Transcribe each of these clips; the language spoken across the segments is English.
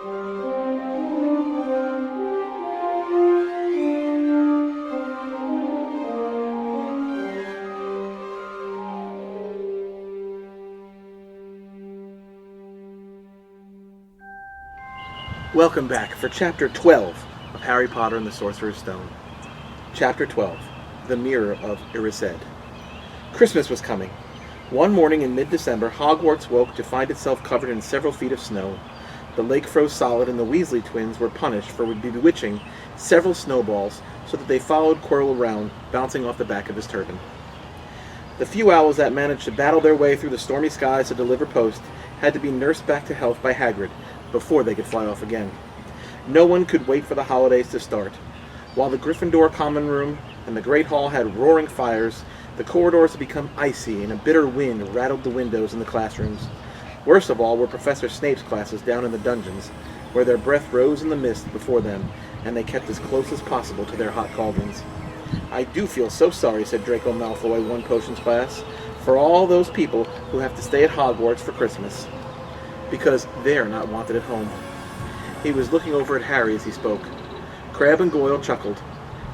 Welcome back for Chapter 12 of Harry Potter and the Sorcerer's Stone. Chapter 12, The Mirror of Erised. Christmas was coming. One morning in mid-December, Hogwarts woke to find itself covered in several feet of snow. The lake froze solid, and the Weasley twins were punished for bewitching several snowballs so that they followed Quirrell around, bouncing off the back of his turban. The few owls that managed to battle their way through the stormy skies to deliver post had to be nursed back to health by Hagrid before they could fly off again. No one could wait for the holidays to start. While the Gryffindor common room and the Great Hall had roaring fires, the corridors had become icy and a bitter wind rattled the windows in the classrooms. Worst of all were Professor Snape's classes down in the dungeons, where their breath rose in the mist before them, and they kept as close as possible to their hot cauldrons. "I do feel so sorry," said Draco Malfoy one potions class, "for all those people who have to stay at Hogwarts for Christmas, because they're not wanted at home." He was looking over at Harry as he spoke. Crabbe and Goyle chuckled.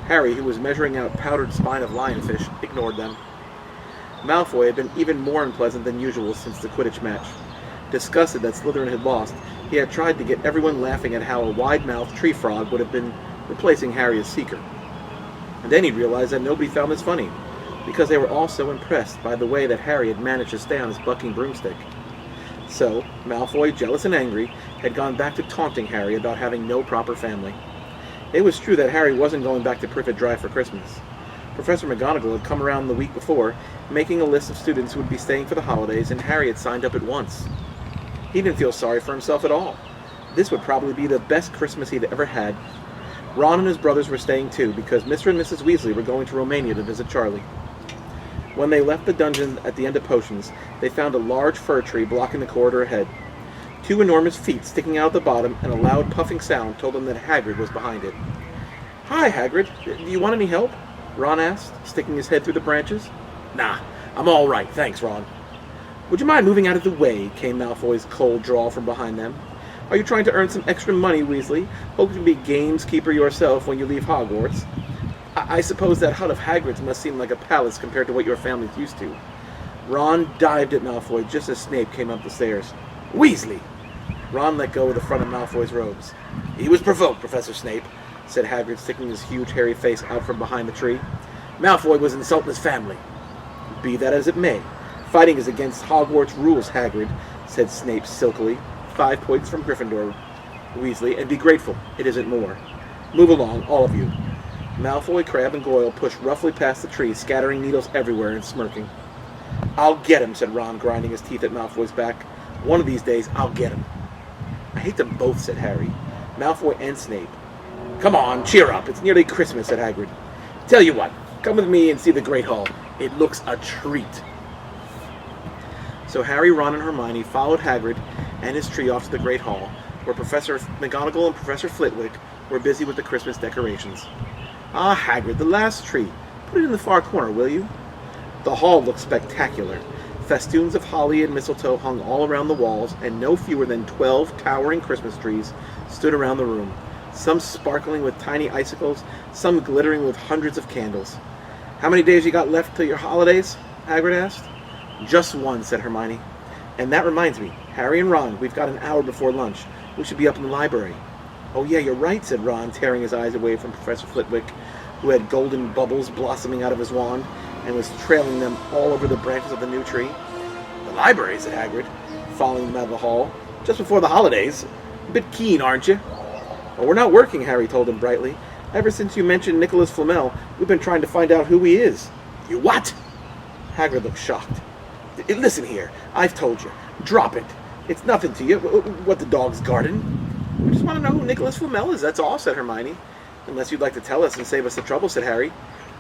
Harry, who was measuring out powdered spine of lionfish, ignored them. Malfoy had been even more unpleasant than usual since the Quidditch match. Disgusted that Slytherin had lost, he had tried to get everyone laughing at how a wide-mouthed tree frog would have been replacing Harry as Seeker. And then he realized that nobody found this funny, because they were all so impressed by the way that Harry had managed to stay on his bucking broomstick. So, Malfoy, jealous and angry, had gone back to taunting Harry about having no proper family. It was true that Harry wasn't going back to Privet Drive for Christmas. Professor McGonagall had come around the week before, making a list of students who would be staying for the holidays, and Harry had signed up at once. He didn't feel sorry for himself at all. This would probably be the best Christmas he'd ever had. Ron and his brothers were staying too, because Mr. and Mrs. Weasley were going to Romania to visit Charlie. When they left the dungeon at the end of Potions, they found a large fir tree blocking the corridor ahead. Two enormous feet sticking out the bottom, and a loud puffing sound told them that Hagrid was behind it. "Hi, Hagrid. Do you want any help?" Ron asked, sticking his head through the branches. "Nah, I'm all right, thanks, Ron." "Would you mind moving out of the way?" came Malfoy's cold drawl from behind them. "Are you trying to earn some extra money, Weasley? Hoping to be gameskeeper yourself when you leave Hogwarts? I suppose that hut of Hagrid's must seem like a palace compared to what your family's used to." Ron dived at Malfoy just as Snape came up the stairs. "Weasley!" Ron let go of the front of Malfoy's robes. "He was provoked, Professor Snape," said Hagrid, sticking his huge hairy face out from behind the tree. "Malfoy was insulting his family." "Be that as it may, fighting is against Hogwarts rules, Hagrid," said Snape silkily. 5 points from Gryffindor, Weasley, and be grateful it isn't more. Move along, all of you." Malfoy, Crabbe, and Goyle pushed roughly past the tree, scattering needles everywhere and smirking. "I'll get him," said Ron, grinding his teeth at Malfoy's back. "One of these days, I'll get him." "I hate them both," said Harry. "Malfoy and Snape." "Come on, cheer up. It's nearly Christmas," said Hagrid. "Tell you what, come with me and see the Great Hall. It looks a treat." So Harry, Ron, and Hermione followed Hagrid and his tree off to the Great Hall, where Professor McGonagall and Professor Flitwick were busy with the Christmas decorations. "Ah, Hagrid, the last tree. Put it in the far corner, will you?" The hall looked spectacular. Festoons of holly and mistletoe hung all around the walls, and no fewer than 12 towering Christmas trees stood around the room, some sparkling with tiny icicles, some glittering with hundreds of candles. "How many days you got left till your holidays?" Hagrid asked. "Just one," said Hermione. "And that reminds me, Harry and Ron, we've got an hour before lunch. We should be up in the library." "Oh yeah, you're right," said Ron, tearing his eyes away from Professor Flitwick, who had golden bubbles blossoming out of his wand and was trailing them all over the branches of the new tree. "The library," said Hagrid, following them out of the hall. "Just before the holidays. A bit keen, aren't you?" "Oh, we're not working," Harry told him brightly. "Ever since you mentioned Nicholas Flamel, we've been trying to find out who he is." "You what?" Hagrid looked shocked. "Listen here, I've told you. Drop it. It's nothing to you, what the dog's garden." "We just want to know who Nicholas Flamel is, that's all," said Hermione. "Unless you'd like to tell us and save us the trouble," said Harry.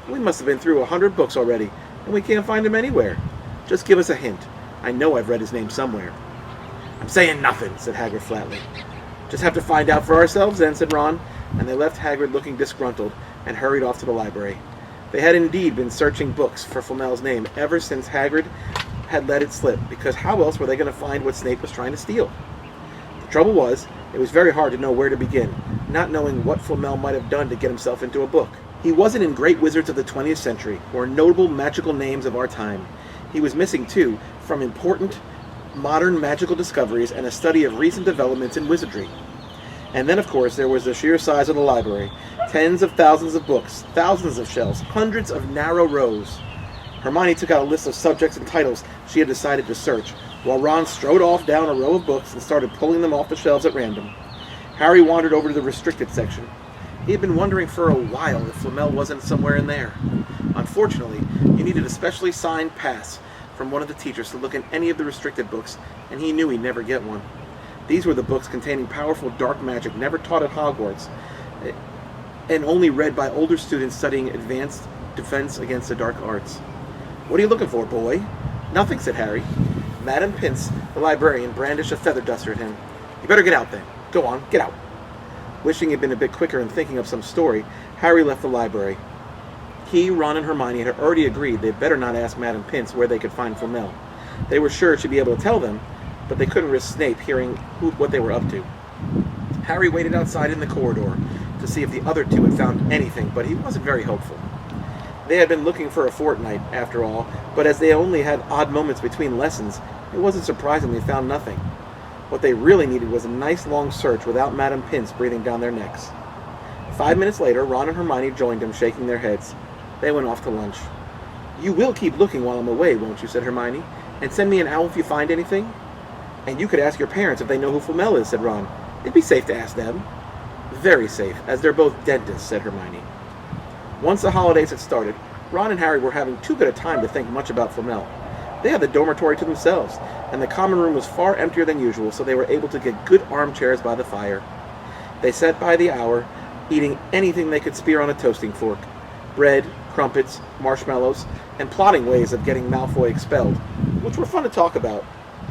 "We must have been through 100 books already, and we can't find him anywhere. Just give us a hint. I know I've read his name somewhere." "I'm saying nothing," said Hagrid flatly. "Just have to find out for ourselves then," said Ron, and they left Hagrid looking disgruntled and hurried off to the library. They had indeed been searching books for Flamel's name ever since Hagrid had let it slip, because how else were they going to find what Snape was trying to steal? The trouble was, it was very hard to know where to begin, not knowing what Flamel might have done to get himself into a book. He wasn't in great wizards of the 20th century, or notable magical names of our time. He was missing, too, from important modern magical discoveries and a study of recent developments in wizardry. And then, of course, there was the sheer size of the library. Tens of thousands of books, thousands of shelves, hundreds of narrow rows. Hermione took out a list of subjects and titles she had decided to search, while Ron strode off down a row of books and started pulling them off the shelves at random. Harry wandered over to the restricted section. He had been wondering for a while if Flamel wasn't somewhere in there. Unfortunately, you needed a specially signed pass from one of the teachers to look in any of the restricted books, and he knew he'd never get one. These were the books containing powerful dark magic never taught at Hogwarts, and only read by older students studying advanced defense against the dark arts. "What are you looking for, boy?" "Nothing," said Harry. Madame Pince, the librarian, brandished a feather duster at him. "You better get out then. Go on, get out." Wishing he'd been a bit quicker in thinking of some story, Harry left the library. He, Ron, and Hermione had already agreed they'd better not ask Madame Pince where they could find Flamel. They were sure she'd be able to tell them, but they couldn't risk Snape hearing what they were up to. Harry waited outside in the corridor to see if the other two had found anything, but he wasn't very hopeful. They had been looking for a fortnight, after all, but as they only had odd moments between lessons, it wasn't surprising they found nothing. What they really needed was a nice long search without Madame Pince breathing down their necks. 5 minutes later, Ron and Hermione joined him, shaking their heads. They went off to lunch. "You will keep looking while I'm away, won't you?" said Hermione. "And send me an owl if you find anything?" "And you could ask your parents if they know who Flamel is," said Ron. "It'd be safe to ask them." "Very safe, as they're both dentists," said Hermione. Once the holidays had started, Ron and Harry were having too good a time to think much about Flamel. They had the dormitory to themselves, and the common room was far emptier than usual, so they were able to get good armchairs by the fire. They sat by the hour, eating anything they could spear on a toasting fork. Bread, crumpets, marshmallows, and plotting ways of getting Malfoy expelled, which were fun to talk about,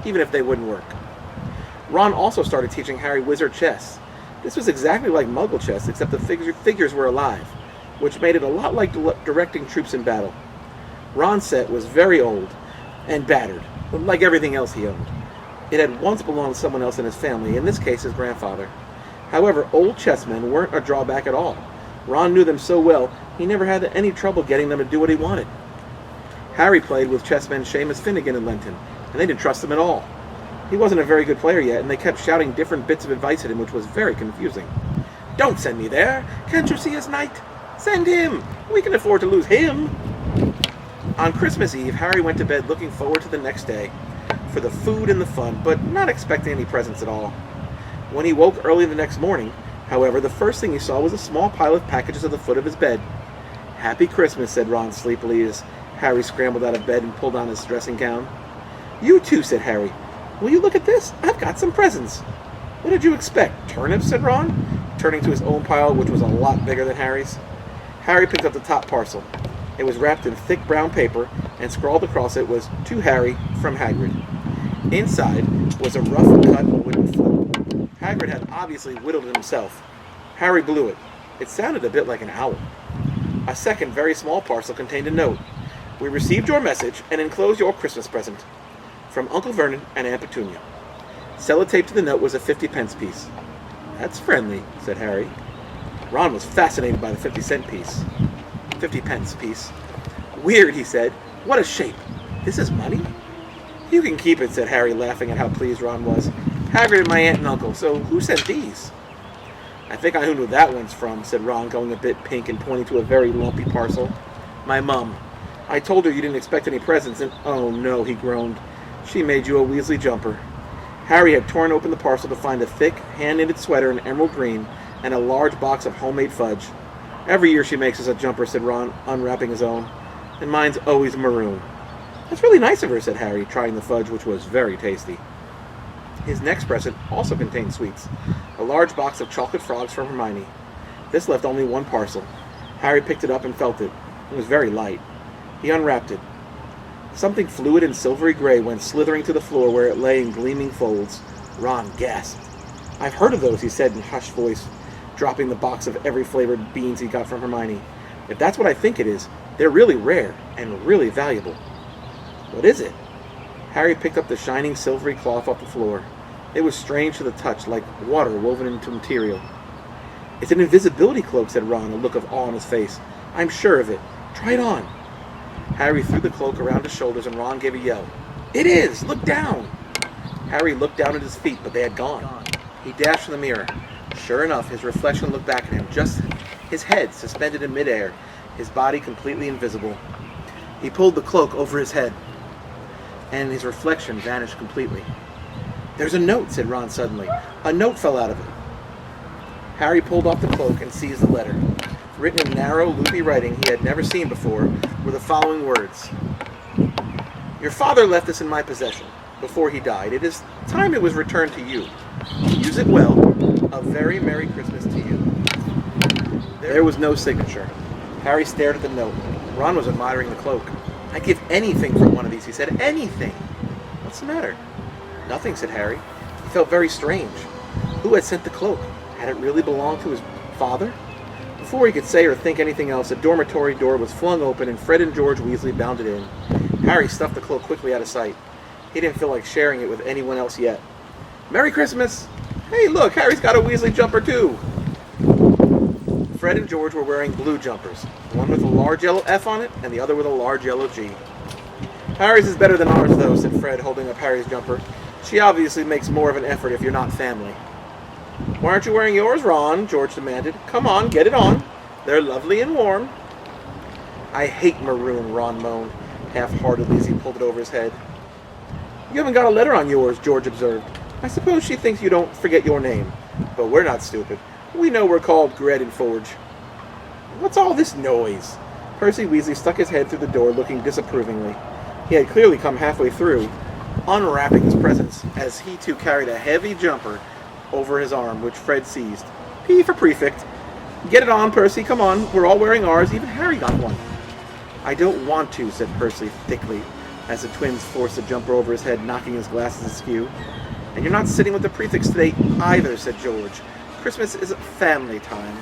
even if they wouldn't work. Ron also started teaching Harry wizard chess. This was exactly like Muggle chess, except the figures were alive, which made it a lot like directing troops in battle. Ron's set was very old and battered, like everything else he owned. It had once belonged to someone else in his family, in this case his grandfather. However, old chessmen weren't a drawback at all. Ron knew them so well, he never had any trouble getting them to do what he wanted. Harry played with chessmen Seamus Finnegan and Lenton, and they didn't trust him at all. He wasn't a very good player yet, and they kept shouting different bits of advice at him, which was very confusing. "Don't send me there! Can't you see his knight? Send him! We can afford to lose him!" On Christmas Eve, Harry went to bed looking forward to the next day, for the food and the fun, but not expecting any presents at all. When he woke early the next morning, however, the first thing he saw was a small pile of packages at the foot of his bed. "Happy Christmas," said Ron sleepily as Harry scrambled out of bed and pulled on his dressing gown. "You too," said Harry. "Will you look at this? I've got some presents." "What did you expect? Turnips?" said Ron, turning to his own pile, which was a lot bigger than Harry's. Harry picked up the top parcel. It was wrapped in thick brown paper, and scrawled across it was, "To Harry, from Hagrid." Inside was a rough-cut wooden flute. Hagrid had obviously whittled it himself. Harry blew it. It sounded a bit like an owl. A second, very small parcel contained a note. "We received your message and enclose your Christmas present. From Uncle Vernon and Aunt Petunia." Sellotaped to the note was a 50-pence piece. "That's friendly," said Harry. Ron was fascinated by the 50-cent piece. 50-pence piece. "Weird," he said. "What a shape. This is money?" "You can keep it," said Harry, laughing at how pleased Ron was. "Hagrid and my aunt and uncle, so who sent these?" "I think I know who that one's from," said Ron, going a bit pink and pointing to a very lumpy parcel. "My mum. I told her you didn't expect any presents, and oh no," he groaned. "She made you a Weasley jumper." Harry had torn open the parcel to find a thick, hand-knitted sweater in emerald green and a large box of homemade fudge. "Every year she makes us a jumper," said Ron, unwrapping his own. "And mine's always maroon." "That's really nice of her," said Harry, trying the fudge, which was very tasty. His next present also contained sweets, a large box of chocolate frogs from Hermione. This left only one parcel. Harry picked it up and felt it. It was very light. He unwrapped it. Something fluid and silvery gray went slithering to the floor where it lay in gleaming folds. Ron gasped. "I've heard of those," he said in a hushed voice, dropping the box of every flavored beans he got from Hermione. "If that's what I think it is, they're really rare and really valuable." "What is it?" Harry picked up the shining silvery cloth off the floor. It was strange to the touch, like water woven into material. "It's an invisibility cloak," said Ron, a look of awe on his face. "I'm sure of it. Try it on." Harry threw the cloak around his shoulders and Ron gave a yell. "It is! Look down!" Harry looked down at his feet, but they had gone. He dashed to the mirror. Sure enough, his reflection looked back at him, just his head suspended in midair, his body completely invisible. He pulled the cloak over his head, and his reflection vanished completely. "There's a note," said Ron suddenly. "A note fell out of it." Harry pulled off the cloak and seized the letter. Written in narrow, loopy writing he had never seen before were the following words. "Your father left this in my possession before he died. It is time it was returned to you. Use it well. A very Merry Christmas to you." There was no signature. Harry stared at the note. Ron was admiring the cloak. "I'd give anything for one of these," he said. "Anything." "What's the matter?" "Nothing," said Harry. He felt very strange. Who had sent the cloak? Had it really belonged to his father? Before he could say or think anything else, the dormitory door was flung open and Fred and George Weasley bounded in. Harry stuffed the cloak quickly out of sight. He didn't feel like sharing it with anyone else yet. "Merry Christmas! Hey, look, Harry's got a Weasley jumper too!" Fred and George were wearing blue jumpers, one with a large yellow F on it and the other with a large yellow G. "Harry's is better than ours, though," said Fred, holding up Harry's jumper. "She obviously makes more of an effort if you're not family." "Why aren't you wearing yours, Ron?" George demanded. "Come on, get it on. They're lovely and warm." "I hate maroon," Ron moaned, half-heartedly as he pulled it over his head. "You haven't got a letter on yours," George observed. "I suppose she thinks you don't forget your name. But we're not stupid. We know we're called Gred and Forge." "What's all this noise?" Percy Weasley stuck his head through the door, looking disapprovingly. He had clearly come halfway through, unwrapping his presents, as he too carried a heavy jumper over his arm, which Fred seized. "P for prefect. Get it on, Percy, come on. We're all wearing ours. Even Harry got one." "I don't want to," said Percy thickly, as the twins forced the jumper over his head, knocking his glasses askew. "And you're not sitting with the prefects today either," said George. "Christmas is family time."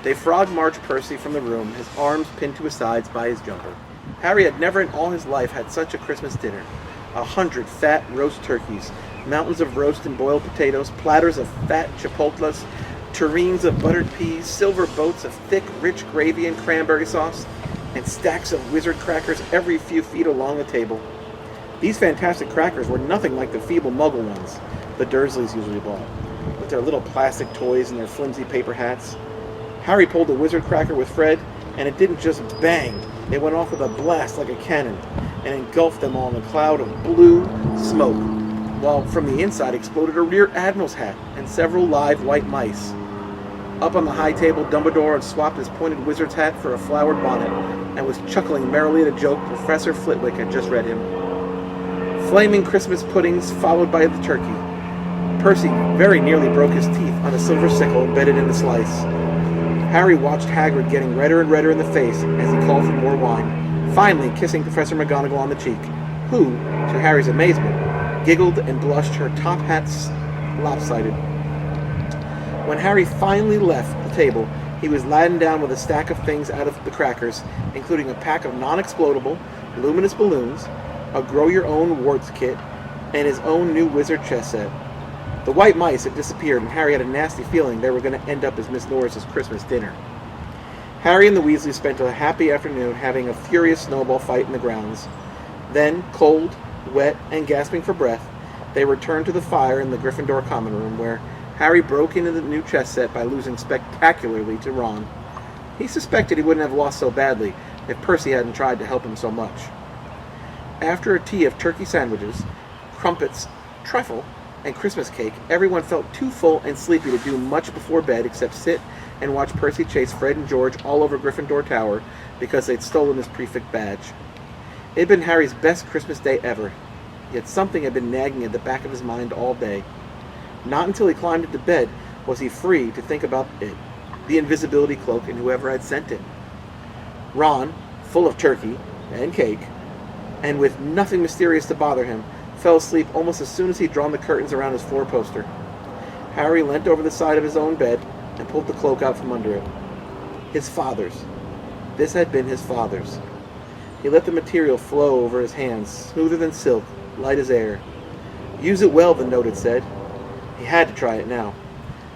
They frog-marched Percy from the room, his arms pinned to his sides by his jumper. Harry had never in all his life had such a Christmas dinner. 100 fat roast turkeys, mountains of roast and boiled potatoes, platters of fat chipotles, tureens of buttered peas, silver boats of thick, rich gravy and cranberry sauce, and stacks of wizard crackers every few feet along the table. These fantastic crackers were nothing like the feeble muggle ones the Dursleys usually bought, with their little plastic toys and their flimsy paper hats. Harry pulled the wizard cracker with Fred, and it didn't just bang. It went off with a blast like a cannon, and engulfed them all in a cloud of blue smoke, while from the inside exploded a rear admiral's hat and several live white mice. Up on the high table, Dumbledore had swapped his pointed wizard's hat for a flowered bonnet, and was chuckling merrily at a joke Professor Flitwick had just read him. Flaming Christmas puddings followed by the turkey. Percy very nearly broke his teeth on a silver sickle embedded in the slice. Harry watched Hagrid getting redder and redder in the face as he called for more wine, finally kissing Professor McGonagall on the cheek, who, to Harry's amazement, giggled and blushed, her top hat lopsided. When Harry finally left the table, he was laden down with a stack of things out of the crackers, including a pack of non-explodable, luminous balloons, a grow-your-own warts kit, and his own new wizard chess set. The white mice had disappeared, and Harry had a nasty feeling they were going to end up as Miss Norris's Christmas dinner. Harry and the Weasleys spent a happy afternoon having a furious snowball fight in the grounds. Then, cold, wet, and gasping for breath, they returned to the fire in the Gryffindor common room, where Harry broke into the new chess set by losing spectacularly to Ron. He suspected he wouldn't have lost so badly if Percy hadn't tried to help him so much. After a tea of turkey sandwiches, crumpets, trifle, and Christmas cake, everyone felt too full and sleepy to do much before bed except sit and watch Percy chase Fred and George all over Gryffindor Tower because they'd stolen his prefect badge. It had been Harry's best Christmas day ever, yet something had been nagging at the back of his mind all day. Not until he climbed into bed was he free to think about it, the invisibility cloak and whoever had sent it. Ron, full of turkey and cake, and with nothing mysterious to bother him, fell asleep almost as soon as he'd drawn the curtains around his four-poster. Harry leant over the side of his own bed and pulled the cloak out from under it. His father's. This had been his father's. He let the material flow over his hands, smoother than silk, light as air. "Use it well," the note had said. He had to try it now.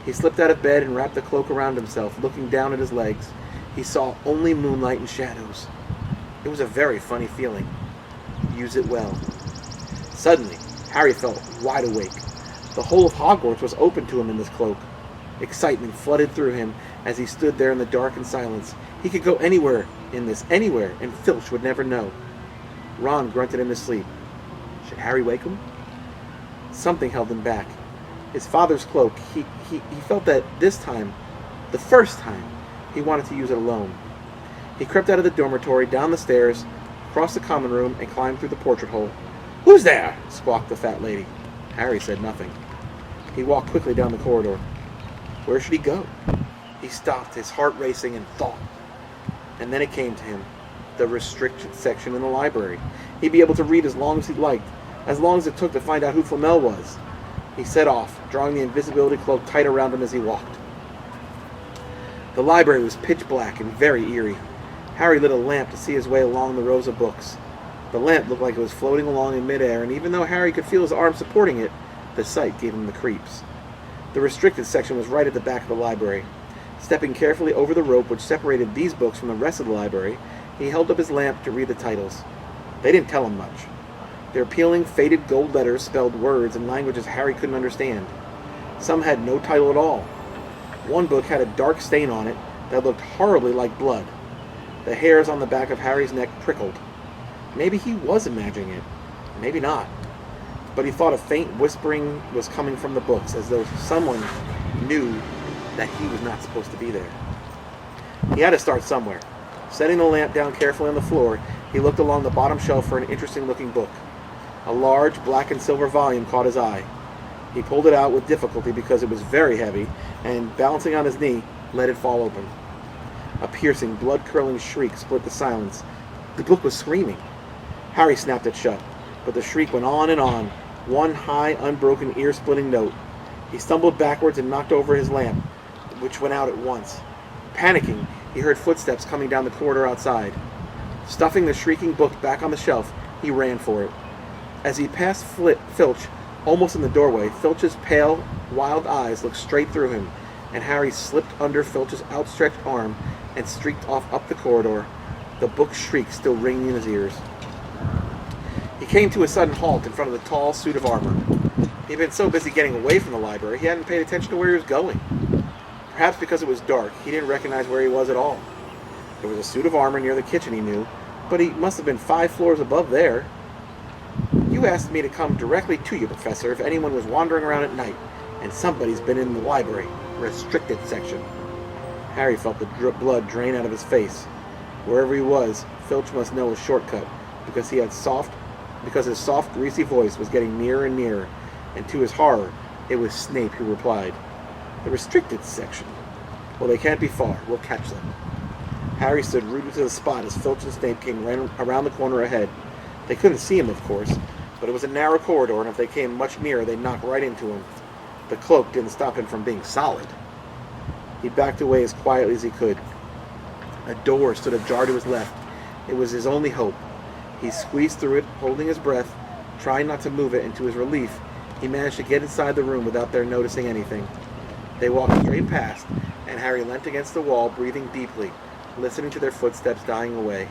He slipped out of bed and wrapped the cloak around himself, looking down at his legs. He saw only moonlight and shadows. It was a very funny feeling. Use it well. Suddenly, Harry felt wide awake. The whole of Hogwarts was open to him in this cloak. Excitement flooded through him as he stood there in the dark and silence. He could go anywhere in this, anywhere, and Filch would never know. Ron grunted in his sleep. Should Harry wake him? Something held him back. His father's cloak. He felt that this time, the first time, he wanted to use it alone. He crept out of the dormitory, down the stairs, across the common room, and climbed through the portrait hole. "Who's there?" squawked the fat lady. Harry said nothing. He walked quickly down the corridor. Where should he go? He stopped, his heart racing, and thought. And then it came to him. The restricted section in the library. He'd be able to read as long as he liked, as long as it took to find out who Flamel was. He set off, drawing the invisibility cloak tight around him as he walked. The library was pitch black and very eerie. Harry lit a lamp to see his way along the rows of books. The lamp looked like it was floating along in midair, and even though Harry could feel his arm supporting it, the sight gave him the creeps. The restricted section was right at the back of the library. Stepping carefully over the rope which separated these books from the rest of the library, he held up his lamp to read the titles. They didn't tell him much. Their peeling, faded gold letters spelled words in languages Harry couldn't understand. Some had no title at all. One book had a dark stain on it that looked horribly like blood. The hairs on the back of Harry's neck prickled. Maybe he was imagining it. Maybe not. But he thought a faint whispering was coming from the books, as though someone knew that he was not supposed to be there. He had to start somewhere. Setting the lamp down carefully on the floor, he looked along the bottom shelf for an interesting-looking book. A large black and silver volume caught his eye. He pulled it out with difficulty because it was very heavy, and, balancing on his knee, let it fall open. A piercing, blood-curdling shriek split the silence. The book was screaming. Harry snapped it shut, but the shriek went on, one high, unbroken, ear-splitting note. He stumbled backwards and knocked over his lamp, which went out at once. Panicking, he heard footsteps coming down the corridor outside. Stuffing the shrieking book back on the shelf, he ran for it. As he passed Filch, almost in the doorway, Filch's pale, wild eyes looked straight through him, and Harry slipped under Filch's outstretched arm and streaked off up the corridor, the book's shriek still ringing in his ears. He came to a sudden halt in front of the tall suit of armor. He'd been so busy getting away from the library, he hadn't paid attention to where he was going. Perhaps because it was dark, he didn't recognize where he was at all. There was a suit of armor near the kitchen, he knew, but he must have been 5 floors above there. You asked me to come directly to you, Professor, if anyone was wandering around at night, and somebody's been in the library, restricted section. Harry felt the blood drain out of his face. Wherever he was, Filch must know a shortcut, because his soft, greasy voice was getting nearer and nearer, and to his horror, it was Snape who replied. The restricted section. Well, they can't be far. We'll catch them. Harry stood rooted to the spot as Filch and Snape came around the corner ahead. They couldn't see him, of course, but it was a narrow corridor, and if they came much nearer, they'd knock right into him. The cloak didn't stop him from being solid. He backed away as quietly as he could. A door stood ajar to his left. It was his only hope. He squeezed through it, holding his breath, trying not to move it, and to his relief, he managed to get inside the room without their noticing anything. They walked straight past, and Harry leant against the wall, breathing deeply, listening to their footsteps dying away.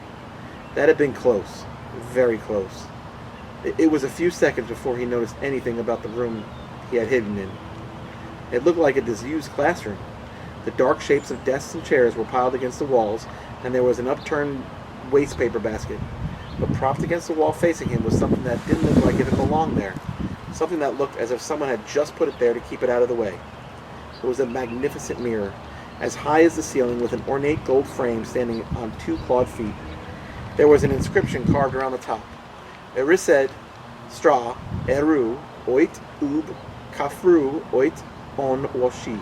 That had been close, very close. It was a few seconds before he noticed anything about the room he had hidden in. It looked like a disused classroom. The dark shapes of desks and chairs were piled against the walls, and there was an upturned waste paper basket. But propped against the wall facing him was something that didn't look like it belonged there. Something that looked as if someone had just put it there to keep it out of the way. It was a magnificent mirror, as high as the ceiling, with an ornate gold frame standing on 2 clawed feet. There was an inscription carved around the top. Erised, stra, eru, oit, ub, kafru, oit, on, washi.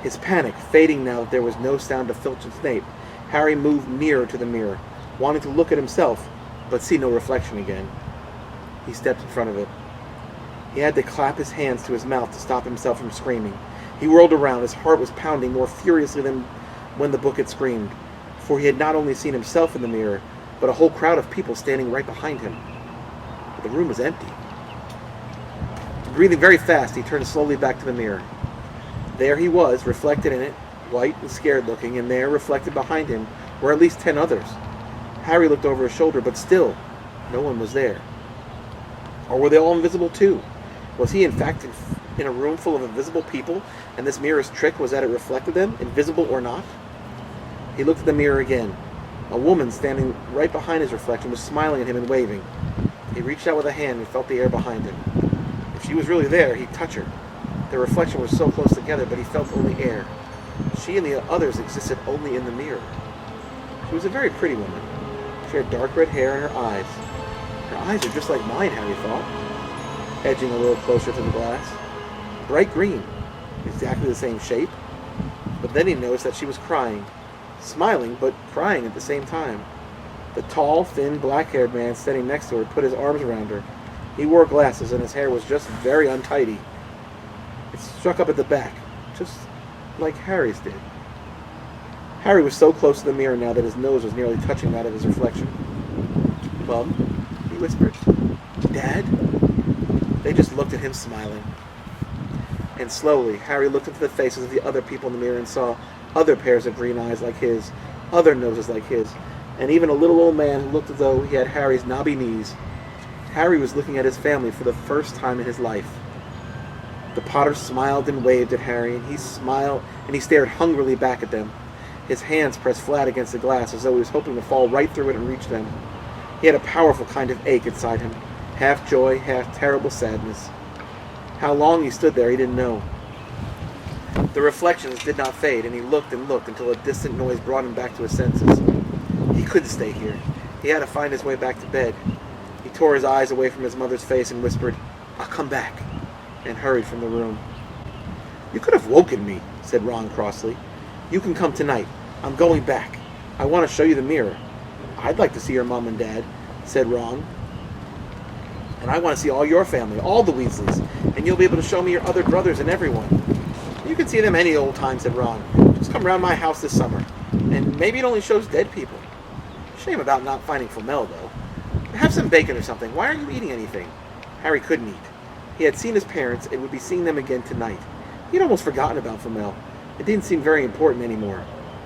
His panic fading now that there was no sound of Filch and Snape, Harry moved nearer to the mirror, wanting to look at himself, but see no reflection again. He stepped in front of it. He had to clap his hands to his mouth to stop himself from screaming. He whirled around, his heart was pounding more furiously than when the book had screamed, for he had not only seen himself in the mirror, but a whole crowd of people standing right behind him. But the room was empty. Breathing very fast, he turned slowly back to the mirror. There he was, reflected in it, white and scared looking, and there, reflected behind him, were at least 10 others. Harry looked over his shoulder, but still, no one was there. Or were they all invisible too? Was he in fact in a room full of invisible people, and this mirror's trick was that it reflected them, invisible or not? He looked at the mirror again. A woman standing right behind his reflection was smiling at him and waving. He reached out with a hand and felt the air behind him. If she was really there, he'd touch her. Their reflection was so close together, but he felt only air. She and the others existed only in the mirror. She was a very pretty woman. She had dark red hair and her eyes. Her eyes are just like mine, Harry thought, edging a little closer to the glass. Bright green, exactly the same shape. But then he noticed that she was crying, smiling but crying at the same time. The tall, thin, black-haired man standing next to her put his arms around her. He wore glasses and his hair was just very untidy. It struck up at the back, just like Harry's did. Harry was so close to the mirror now that his nose was nearly touching that of his reflection. "Mum," he whispered. "Dad?" They just looked at him smiling. And slowly, Harry looked into the faces of the other people in the mirror and saw other pairs of green eyes like his, other noses like his, and even a little old man who looked as though he had Harry's knobby knees. Harry was looking at his family for the first time in his life. The Potter smiled and waved at Harry, and he smiled and he stared hungrily back at them. His hands pressed flat against the glass as though he was hoping to fall right through it and reach them. He had a powerful kind of ache inside him, half joy, half terrible sadness. How long he stood there he didn't know. The reflections did not fade, and he looked and looked until a distant noise brought him back to his senses. He couldn't stay here. He had to find his way back to bed. He tore his eyes away from his mother's face and whispered, "I'll come back," and hurried from the room. "You could have woken me," said Ron crossly. "You can come tonight. I'm going back. I want to show you the mirror." "I'd like to see your mom and dad," said Ron. "And I want to see all your family, all the Weasleys, and you'll be able to show me your other brothers and everyone." "You can see them any old time," said Ron. "Just come round my house this summer. And maybe it only shows dead people. Shame about not finding Flamel, though. Have some bacon or something. Why aren't you eating anything?" Harry couldn't eat. He had seen his parents and would be seeing them again tonight. He had almost forgotten about Flamel. It didn't seem very important anymore.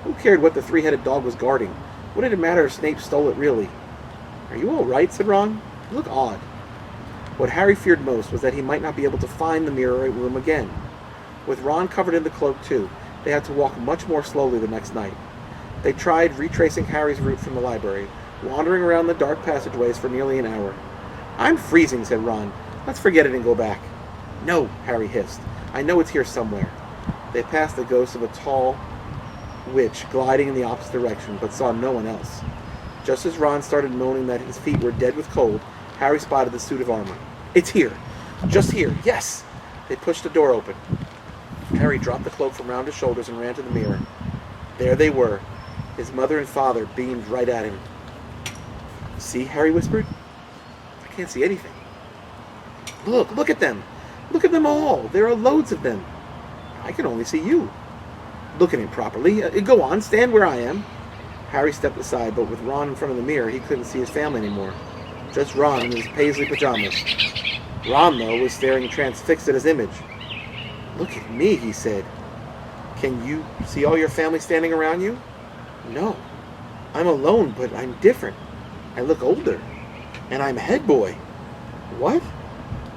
Who cared what the three-headed dog was guarding? What did it matter if Snape stole it really? "Are you all right?" said Ron. "You look odd." What Harry feared most was that he might not be able to find the mirror room again. With Ron covered in the cloak too, they had to walk much more slowly the next night. They tried retracing Harry's route from the library, wandering around the dark passageways for nearly an hour. "I'm freezing," said Ron. "Let's forget it and go back." "No," Harry hissed. "I know it's here somewhere." They passed the ghost of a tall witch gliding in the opposite direction, but saw no one else. Just as Ron started moaning that his feet were dead with cold, Harry spotted the suit of armor. "It's here! Just here! Yes!" They pushed the door open. Harry dropped the cloak from round his shoulders and ran to the mirror. There they were. His mother and father beamed right at him. "See?" Harry whispered. "I can't see anything." Look at them! Look at them all! There are loads of them. I can only see you." "Look at me properly. Go on, stand where I am." Harry stepped aside, but with Ron in front of the mirror, he couldn't see his family anymore. Just Ron in his paisley pajamas. Ron, though, was staring transfixed at his image. "Look at me," he said. "Can you see all your family standing around you?" "No. I'm alone, but I'm different. I look older. And I'm head boy." "What?"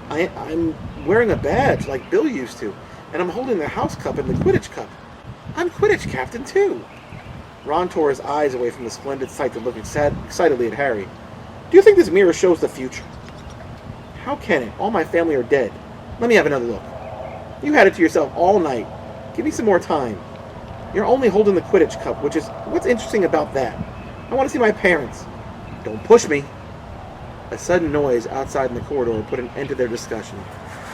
I'm wearing a badge like Bill used to, and I'm holding the house cup and the Quidditch cup. I'm Quidditch Captain, too." Ron tore his eyes away from the splendid sight to look excitedly at Harry. "Do you think this mirror shows the future?" "How can it? All my family are dead. Let me have another look." "You had it to yourself all night. Give me some more time. You're only holding the Quidditch cup, which is... What's interesting about that? I want to see my parents." "Don't push me." A sudden noise outside in the corridor put an end to their discussion.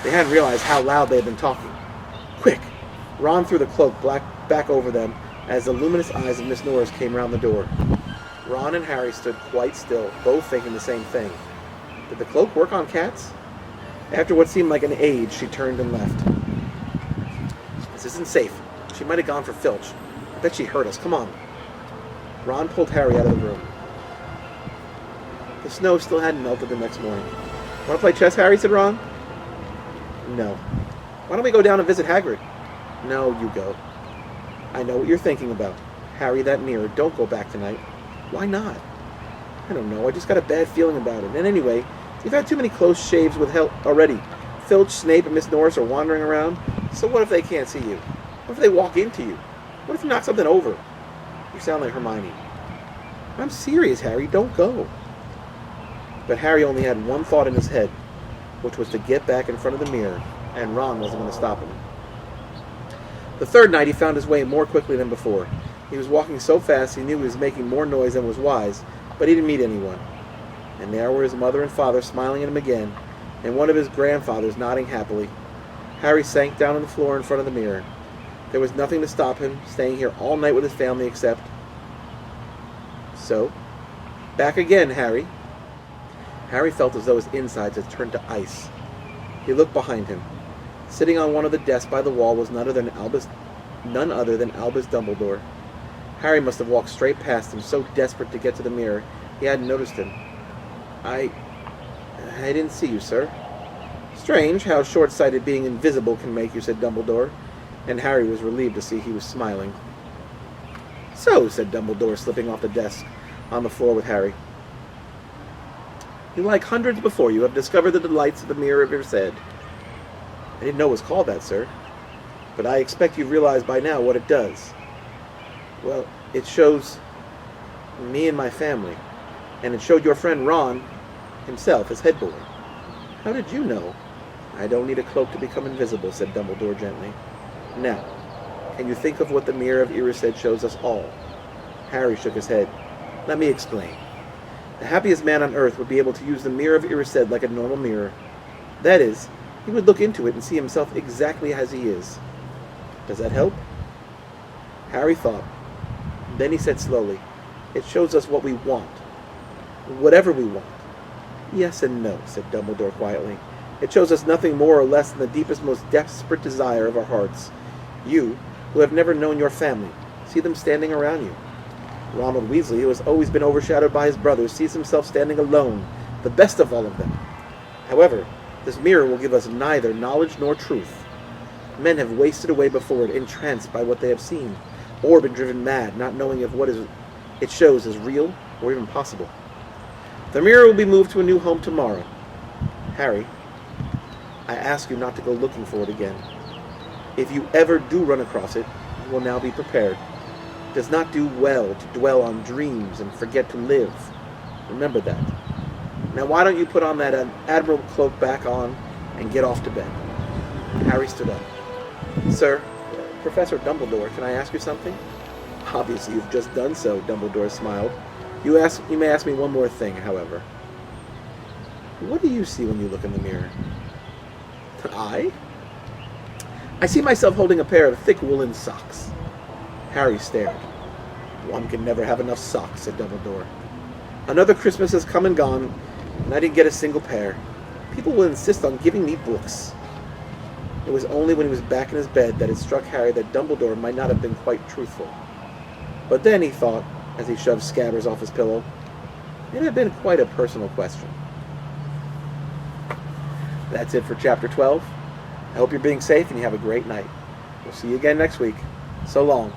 They hadn't realized how loud they had been talking. "Quick!" Ron threw the cloak back over them as the luminous eyes of Miss Norris came round the door. Ron and Harry stood quite still, both thinking the same thing. Did the cloak work on cats? After what seemed like an age, she turned and left. "This isn't safe. She might have gone for Filch. I bet she heard us. Come on." Ron pulled Harry out of the room. The snow still hadn't melted the next morning. "Want to play chess, Harry?" said Ron. No. Why don't we go down and visit Hagrid? No, you go. I know what you're thinking about. Harry, that mirror. Don't go back tonight. Why not? I don't know. I just got a bad feeling about it. And anyway, you've had too many close shaves with help already. Filch, Snape, and Miss Norris are wandering around. So what if they can't see you? What if they walk into you? What if you knock something over? You sound like Hermione. I'm serious, Harry. Don't go. But Harry only had one thought in his head, which was to get back in front of the mirror, and Ron wasn't going to stop him. The third night he found his way more quickly than before. He was walking so fast he knew he was making more noise than was wise, but he didn't meet anyone. And there were his mother and father smiling at him again, and one of his grandfathers nodding happily. Harry sank down on the floor in front of the mirror. There was nothing to stop him staying here all night with his family except... So, back again, Harry. Harry felt as though his insides had turned to ice. He looked behind him. Sitting on one of the desks by the wall was none other than Albus Dumbledore. Harry must have walked straight past him, so desperate to get to the mirror, he hadn't noticed him. I didn't see you, sir. Strange how short-sighted being invisible can make you, said Dumbledore, and Harry was relieved to see he was smiling. So, said Dumbledore, slipping off the desk on the floor with Harry. You, like hundreds before you, have discovered the delights of the Mirror of Erised. I didn't know it was called that, sir, but I expect you've realized by now what it does. Well, it shows me and my family, and it showed your friend Ron himself as head boy. How did you know? I don't need a cloak to become invisible, said Dumbledore gently. Now, can you think of what the Mirror of Erised shows us all? Harry shook his head. Let me explain. The happiest man on earth would be able to use the Mirror of Erised like a normal mirror. That is, he would look into it and see himself exactly as he is. Does that help? Harry thought. Then he said slowly, It shows us what we want. Whatever we want. Yes and no, said Dumbledore quietly. It shows us nothing more or less than the deepest, most desperate desire of our hearts. You, who have never known your family, see them standing around you. Ronald Weasley, who has always been overshadowed by his brothers, sees himself standing alone, the best of all of them. However, this mirror will give us neither knowledge nor truth. Men have wasted away before it, entranced by what they have seen, or been driven mad, not knowing if what it shows is real or even possible. The mirror will be moved to a new home tomorrow. Harry, I ask you not to go looking for it again. If you ever do run across it, you will now be prepared. It does not do well to dwell on dreams and forget to live. Remember that. Now why don't you put on that admirable cloak back on and get off to bed? Harry stood up. Sir, Professor Dumbledore, can I ask you something? Obviously you've just done so, Dumbledore smiled. You may ask me one more thing, however. What do you see when you look in the mirror? I see myself holding a pair of thick woolen socks. Harry stared. One can never have enough socks, said Dumbledore. Another Christmas has come and gone, and I didn't get a single pair. People will insist on giving me books. It was only when he was back in his bed that it struck Harry that Dumbledore might not have been quite truthful. But then he thought, as he shoved Scabbers off his pillow, it had been quite a personal question. That's it for Chapter 12. I hope you're being safe and you have a great night. We'll see you again next week. So long.